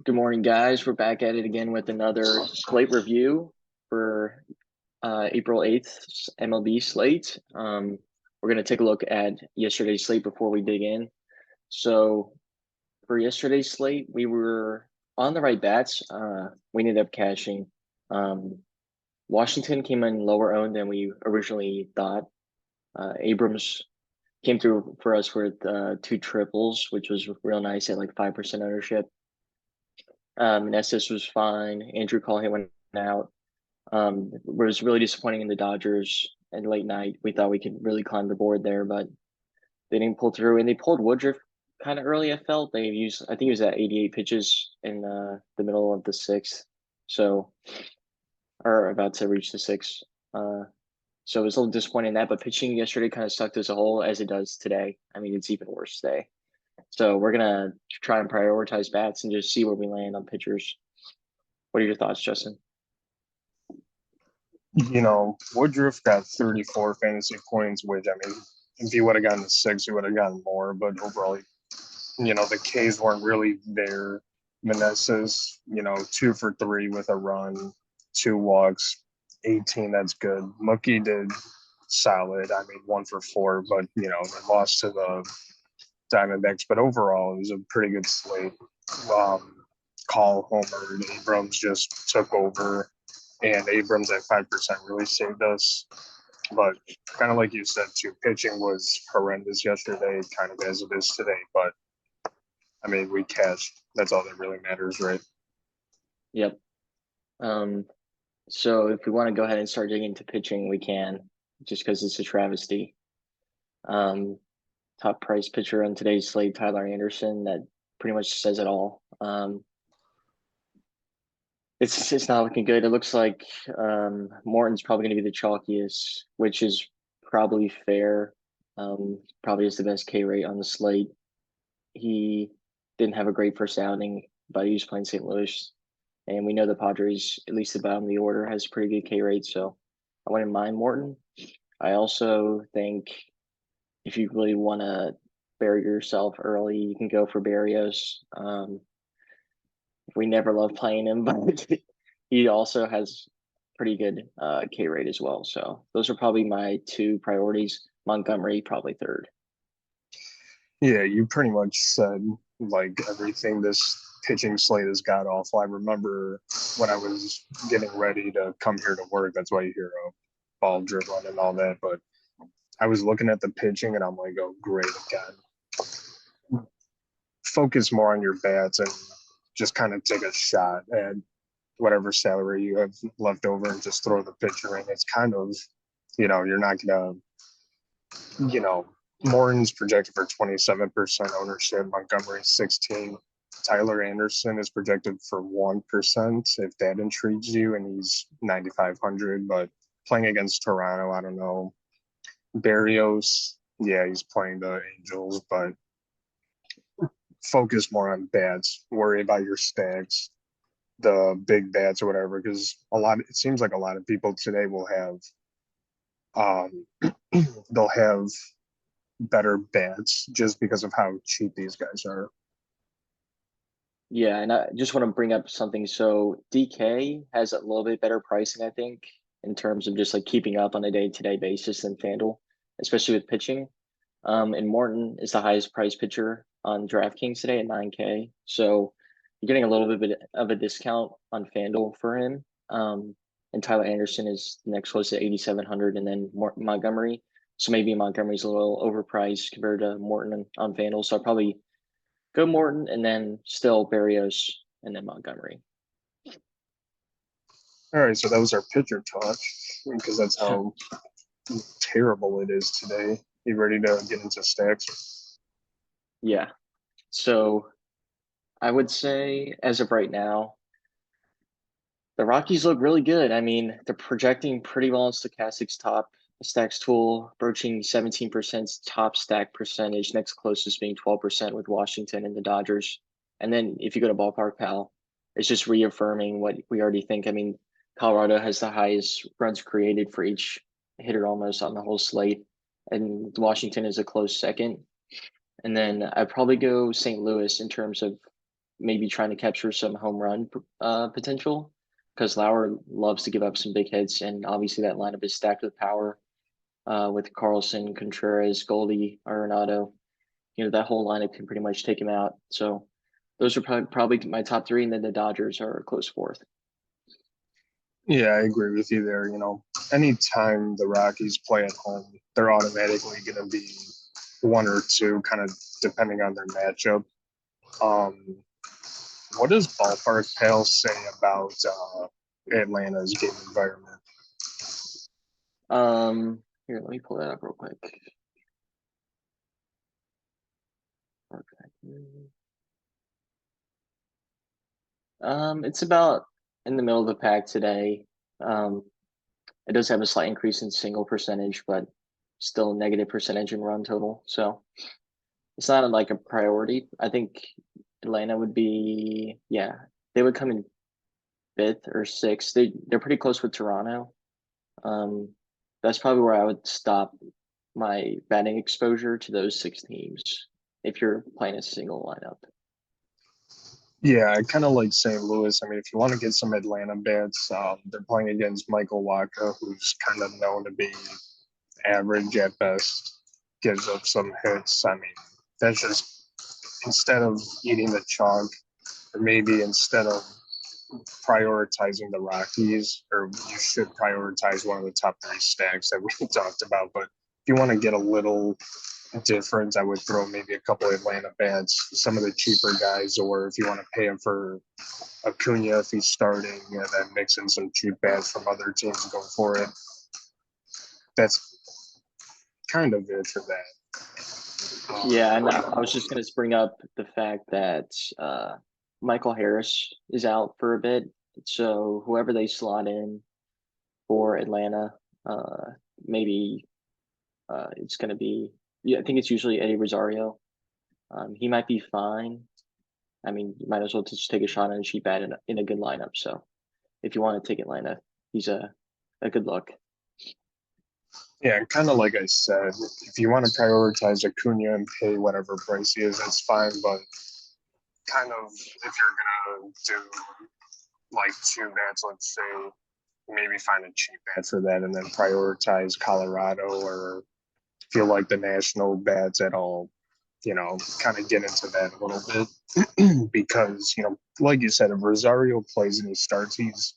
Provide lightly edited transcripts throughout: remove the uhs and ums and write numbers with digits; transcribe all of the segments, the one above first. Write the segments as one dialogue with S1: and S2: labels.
S1: Good morning, guys. We're back at it again with another slate review for April 8th MLB slate. We're going to take a look at yesterday's slate before we dig in. So, for yesterday's slate, we were on the right bats. We ended up cashing. Um, Washington came in lower owned than we originally thought. Abrams came through for us with two triples, which was real nice at like 5% ownership. Nessus was fine. Andrew Callahan went out. Was really disappointing in the Dodgers and late night. We thought we could really climb the board there, but they didn't pull through. And they pulled Woodruff kind of early. I felt they used. I think it was at 88 pitches in the middle of the sixth, so or about to reach the sixth. So it was a little disappointing in that. But pitching yesterday kind of sucked as a whole, as it does today. I mean, it's even worse today. So we're gonna try and prioritize bats and just see where we land on pitchers. What are your thoughts, Justin?
S2: Woodruff got 34 fantasy points, which I mean, if he would have gotten 6, he would have gotten more. But overall, the K's weren't really there. Meneses, 2 for 3 with a run, 2 walks, 18. That's good. Mookie did solid. I mean, 1 for 4, but they lost to the Diamondbacks. But overall, it was a pretty good slate. Call homered. Abrams just took over, and Abrams at 5% really saved us. But kind of like you said too, pitching was horrendous yesterday, kind of as it is today. But I mean, we cashed. That's all that really matters, right?
S1: Yep. Um, so if we want to go ahead and start digging into pitching, we can, just because it's a travesty. Um, Top price pitcher on today's slate, Tyler Anderson, that pretty much says it all. It's not looking good. It looks like Morton's probably going to be the chalkiest, which is probably fair. Probably is the best K rate on the slate. He didn't have a great first outing, but he was playing St. Louis. And we know the Padres, at least the bottom of the order, has pretty good K rate. So I wouldn't mind Morton. I also think if you really want to bury yourself early, you can go for Barrios. We never love playing him, but he also has pretty good K rate as well. So those are probably my two priorities. Montgomery, probably third.
S2: Yeah, you pretty much said like everything this pitching slate has got awful. I remember when I was getting ready to come here to work. That's why you hear a ball dribbling and all that. But I was looking at the pitching and I'm like, oh, great again. Focus more on your bats and just kind of take a shot at whatever salary you have left over and just throw the pitcher in. It's kind of, you're not gonna, you know, Morton's projected for 27% ownership, Montgomery 16. Tyler Anderson is projected for 1%, if that intrigues you, and he's 9,500. But playing against Toronto, I don't know. Barrios, yeah, he's playing the Angels, but focus more on bats. Worry about your stacks, the big bats or whatever, because it seems like a lot of people today will have they'll have better bats just because of how cheap these guys are.
S1: Yeah, and I just want to bring up something. So DK has a little bit better pricing, I think, in terms of just like keeping up on a day-to-day basis than FanDuel, especially with pitching. And Morton is the highest priced pitcher on DraftKings today at 9K. So you're getting a little bit of a discount on FanDuel for him. And Tyler Anderson is next close to 8,700, and then Montgomery. So maybe Montgomery's a little overpriced compared to Morton on FanDuel. So I'll probably go Morton and then still Barrios and then Montgomery.
S2: All right, so that was our pitcher talk because that's how terrible it is today. You ready to get into stacks?
S1: Yeah. So I would say as of right now, the Rockies look really good. I mean, they're projecting pretty well on Stochastic's top stacks tool, broaching 17% top stack percentage, next closest being 12% with Washington and the Dodgers. And then if you go to Ballpark Pal, it's just reaffirming what we already think. I mean, Colorado has the highest runs created for each hitter almost on the whole slate, and Washington is a close second. And then I'd probably go St. Louis in terms of maybe trying to capture some home run potential because Lauer loves to give up some big hits, and obviously that lineup is stacked with power with Carlson, Contreras, Goldie, Arenado. That whole lineup can pretty much take him out. So those are probably my top three, and then the Dodgers are a close fourth.
S2: Yeah, I agree with you there. Anytime the Rockies play at home, they're automatically going to be one or two, kind of depending on their matchup. What does Ballpark Pal say about Atlanta's game environment?
S1: Here, let me pull that up real quick. It's about in the middle of the pack today. It does have a slight increase in single percentage, but still negative percentage in run total. So it's not like a priority. I think Atlanta would be, yeah, they would come in fifth or sixth. They're pretty close with Toronto. That's probably where I would stop my betting exposure to those six teams if you're playing a single lineup.
S2: Yeah, I kind of like St. Louis. I mean, if you want to get some Atlanta bets, they're playing against Michael Wacha, who's kind of known to be average at best, gives up some hits. I mean, that's just instead of eating the chalk, or maybe instead of prioritizing the Rockies, or you should prioritize one of the top three stacks that we talked about. But if you want to get a little different, I would throw maybe a couple Atlanta bats, some of the cheaper guys, or if you want to pay him for Acuna if he's starting, and then mix in some cheap bats from other teams, go for it. That's kind of it for that.
S1: Yeah, and I was just going to bring up the fact that Michael Harris is out for a bit. So whoever they slot in for Atlanta, maybe it's going to be, yeah, I think it's usually Eddie Rosario. He might be fine. I mean, you might as well just take a shot on a cheap bat in a good lineup. So if you want to take Atlanta, he's a good look.
S2: Yeah, kind of like I said, if you want to prioritize Acuna and pay whatever price he is, that's fine. But kind of if you're gonna do like two bats, let's say, maybe find a cheap bat for that, and then prioritize Colorado, or feel like the national bats at all. Kind of get into that a little bit because like you said, if Rosario plays and he starts, he's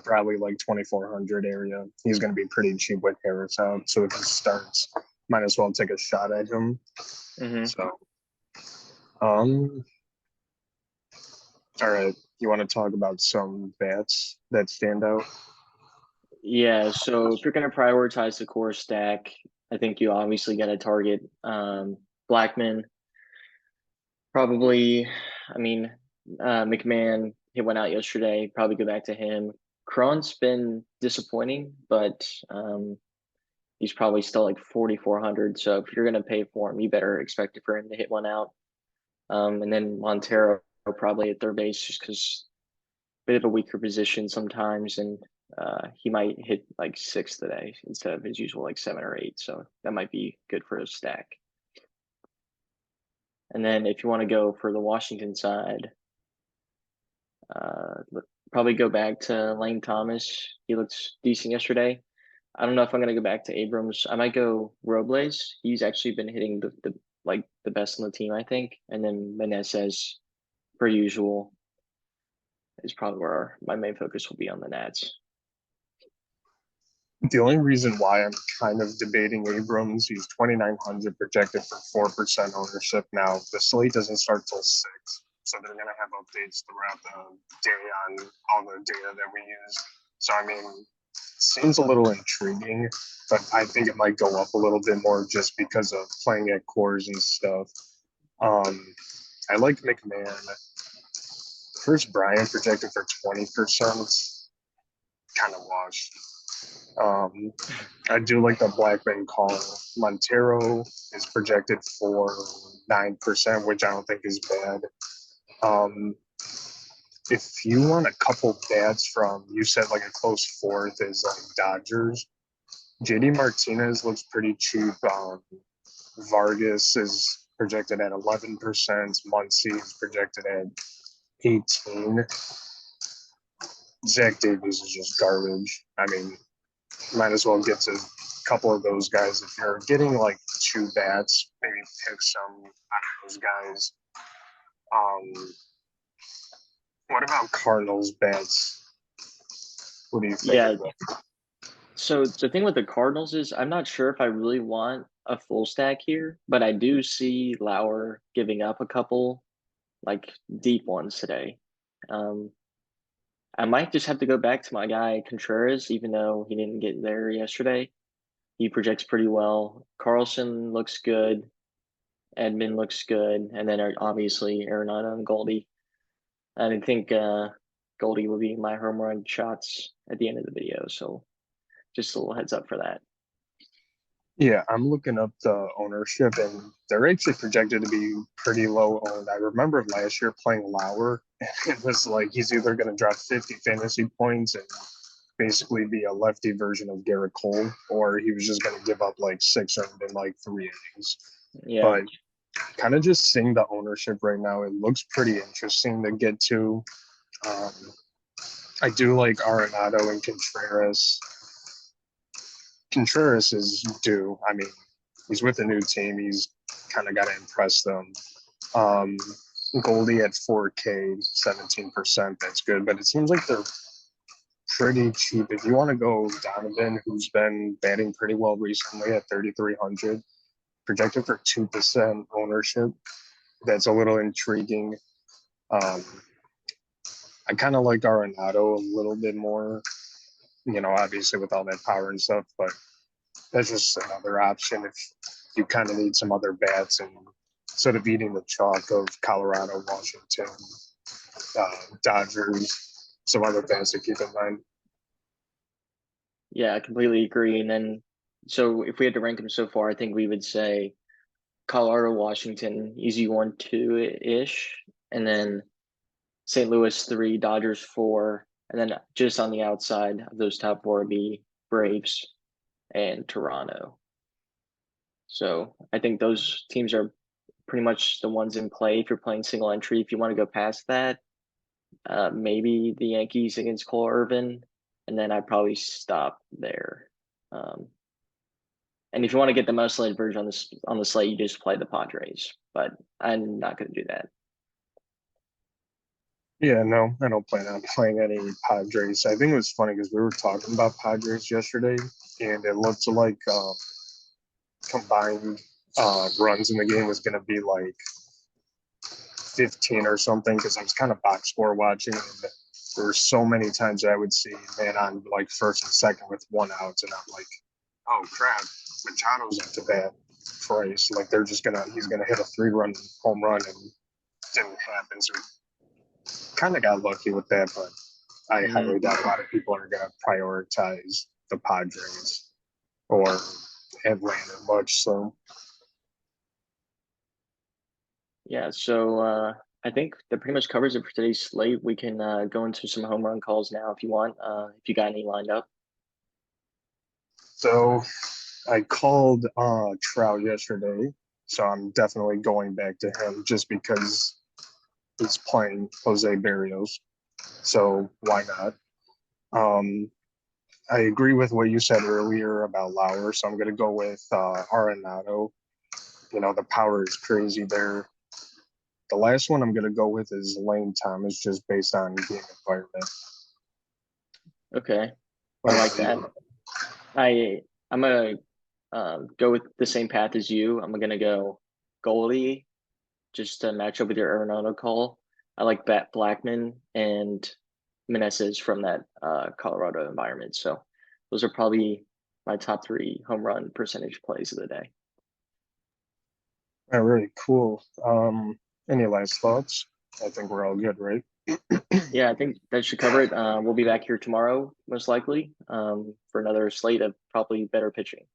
S2: probably like 2,400 area. He's going to be pretty cheap with Harris out. So if he starts, might as well take a shot at him.
S1: Mm-hmm.
S2: So, all right. You want to talk about some bats that stand out?
S1: Yeah, so if you're going to prioritize the core stack, I think you obviously got to target Blackman. Probably, I mean, McMahon, he went out yesterday. Probably go back to him. Cron's been disappointing, but he's probably still like 4,400. So if you're going to pay for him, you better expect for him to hit one out. And then Montero probably at third base just because bit of a weaker position sometimes, and he might hit like six today instead of his usual like 7 or 8. So that might be good for a stack. And then if you want to go for the Washington side, probably go back to Lane Thomas. He looks decent yesterday. I don't know if I'm gonna go back to Abrams. I might go Robles. He's actually been hitting the best on the team, I think. And then Meneses, per usual, is probably where my main focus will be on the Nats.
S2: The only reason why I'm kind of debating Abrams, he's 2,900 projected for 4% ownership. Now, the slate doesn't start till 6, so they're going to have updates throughout the day on all the data that we use. So, I mean, seems a little intriguing, but I think it might go up a little bit more just because of playing at cores and stuff. I like McMahon. Chris Bryant projected for 20%, kind of washed. I do like the Blackman call. Montero is projected for 9%, which I don't think is bad. If you want a couple bats from, you said like a close fourth is like Dodgers. JD Martinez looks pretty cheap. Vargas is projected at 11%. Muncy is projected at 18. Zach Davies is just garbage. I mean, might as well get to a couple of those guys. If you're getting like 2 bats, maybe pick some out of those guys. What about Cardinals bats? What do you think?
S1: Yeah. So the thing with the Cardinals is I'm not sure if I really want a full stack here, but I do see Lauer giving up a couple like deep ones today. I might just have to go back to my guy Contreras, even though he didn't get there yesterday. He projects pretty well. Carlson looks good. Edmund looks good, and then obviously Arenado and Goldie. I think Goldie will be my home run shots at the end of the video, so just a little heads up for that.
S2: Yeah, I'm looking up the ownership, and they're actually projected to be pretty low owned. I remember last year playing Lauer, and it was like he's either going to drop 50 fantasy points and basically be a lefty version of Garrett Cole, or he was just going to give up like 6 earned in like 3 innings.
S1: Yeah.
S2: But kind of just seeing the ownership right now, it looks pretty interesting to get to. I do like Arenado and Contreras. Contreras is due. I mean, he's with a new team. He's kind of got to impress them. Goldie at 4K, 17%. That's good. But it seems like they're pretty cheap. If you want to go Donovan, who's been batting pretty well recently at 3,300, projected for 2% ownership, that's a little intriguing. I kind of like Arenado a little bit more, obviously with all that power and stuff, but that's just another option if you kind of need some other bats and instead of eating the chalk of Colorado, Washington, Dodgers, some other bats to keep in mind.
S1: Yeah, I completely agree. And then, so if we had to rank them so far, I think we would say Colorado, Washington, easy 1, 2-ish, and then St. Louis 3, Dodgers 4, and then just on the outside of those top 4 would be Braves and Toronto. So I think those teams are pretty much the ones in play if you're playing single entry. If you want to go past that, maybe the Yankees against Cole Irvin, and then I'd probably stop there. And if you want to get the most slated version on the slate, you just play the Padres. But I'm not going to do that.
S2: Yeah, no, I don't plan on playing any Padres. I think it was funny because we were talking about Padres yesterday, and it looked like combined runs in the game was going to be like 15 or something because I was kind of box score watching, and there were so many times that I would see man on like first and second with 1 out, and I'm like, oh crap, Machado's at the bat. Christ, like he's gonna hit a 3-run home run, and it didn't happen. So kind of got lucky with that, but I highly doubt a lot of people are going to prioritize the Padres or Atlanta much. So,
S1: yeah, so I think that pretty much covers it for today's slate. We can go into some home run calls now if you want, if you got any lined up.
S2: So I called Trout yesterday, so I'm definitely going back to him just because he's playing Jose Berrios. So why not? I agree with what you said earlier about Lauer, so I'm going to go with Arenado. The power is crazy there. The last one I'm going to go with is Lane Thomas, just based on game environment.
S1: Okay, I like that. I'm going to go with the same path as you. I'm going to go Goldie, just to match up with your Arenado call. I like Blackman and Meneses from that Colorado environment. So those are probably my top 3 home run percentage plays of the day.
S2: All right, cool. Any last thoughts? I think we're all good, right?
S1: Yeah, I think that should cover it. We'll be back here tomorrow, most likely, for another slate of probably better pitching.